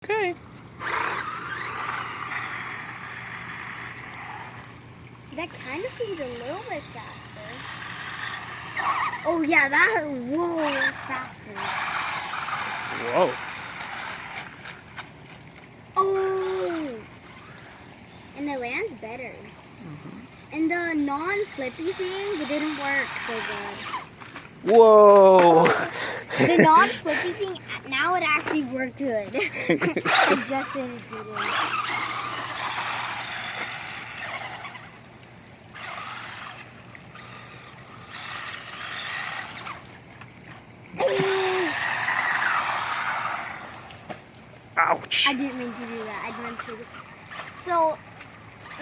Okay. That kind of seems a little bit faster. Oh yeah, whoa, that's faster. Whoa. Oh! And it lands better. And the non-flippy thing, it didn't work so good. Whoa. The non-flippy thing, now it actually worked good. It just didn't do it. Ouch. I didn't mean to do that. I meant to. So,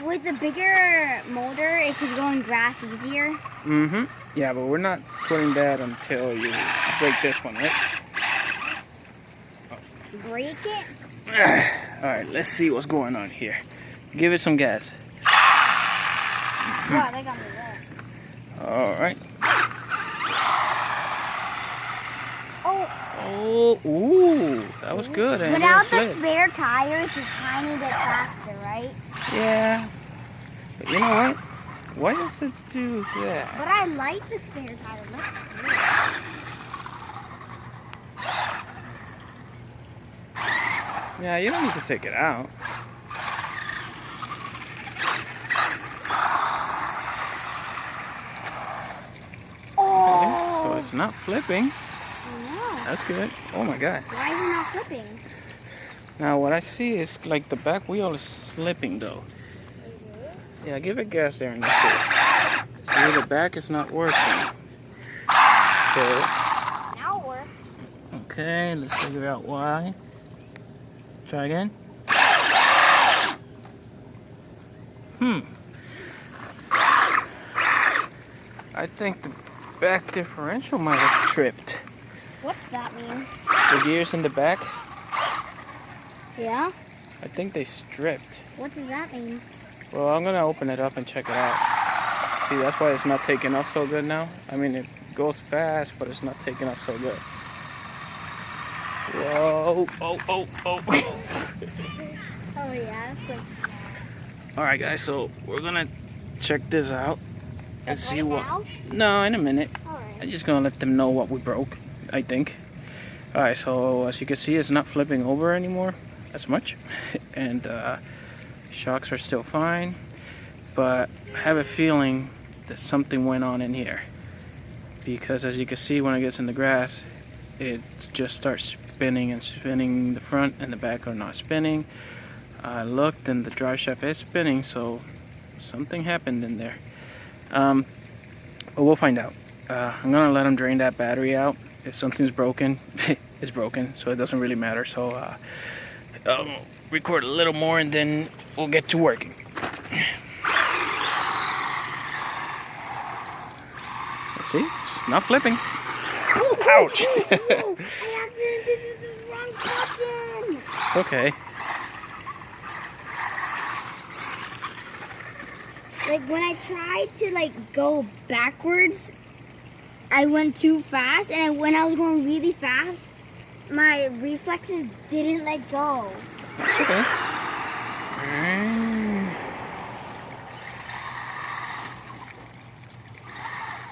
with the bigger motor, it could go in grass easier. Mm-hmm. Yeah, but we're not putting that until you break this one, right? Break it? Alright, let's see what's going on here. Give it some gas. Wow, they got me wet. Alright. Oh, ooh, that was good. without the spare tire, it's a tiny bit faster, right? Yeah. But you know what? Why does it do that? But I like the spare tire. Looks good. Yeah, you don't need to take it out. Okay, so it's not flipping. No. That's good. Oh my god. Why is it not flipping? Now what I see is like the back wheel is slipping though. Yeah, give it gas there and that's it. See, the back is not working. So, Now it works. okay, let's figure out why. Try again. I think the back differential might have tripped. What's that mean? The gears in the back, Yeah? I think they stripped. What does that mean? Well, I'm gonna open it up and check it out. See, that's why it's not taking off so good now. I mean, it goes fast, but it's not taking off so good. Whoa, oh. Oh yeah, it's like... Alright guys, so we're gonna check this out and see what... now? No, in a minute. Alright. I'm just gonna let them know what we broke, I think. Alright, so as you can see, it's not flipping over anymore as much. And shocks are still fine. But I have a feeling that something went on in here. Because as you can see, when it gets in the grass, it just starts spinning and spinning. The front and the back are not spinning. I looked and the drive shaft is spinning, so something happened in there. But we'll find out. I'm gonna let them drain that battery out. If something's broken, it's broken, so it doesn't really matter. So I'll record a little more and then we'll get to working. Let's see, it's not flipping. Ouch! I accidentally did the wrong button! It's okay. Like when I tried to like go backwards, I went too fast, and when I was going really fast, my reflexes didn't let go. It's okay.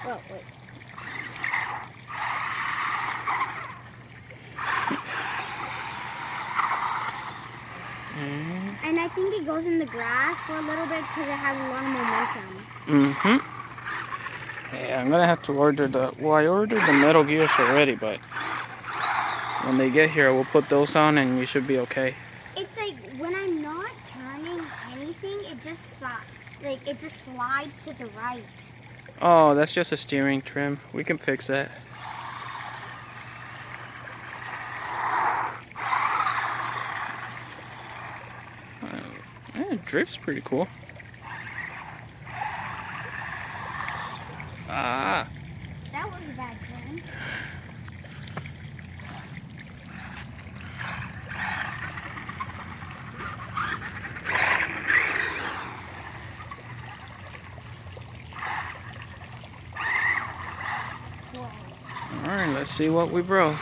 Oh, wait. And I think it goes in the grass for a little bit because it has a lot of momentum. Yeah, I'm gonna have to order well, I ordered the metal gears already, but when they get here, we'll put those on and we should be okay. It's like when I'm not turning anything, it just slides to the right. Oh, that's just a steering trim. We can fix that. It drifts pretty cool. Ah. That was a bad turn. Alright, let's see what we broke.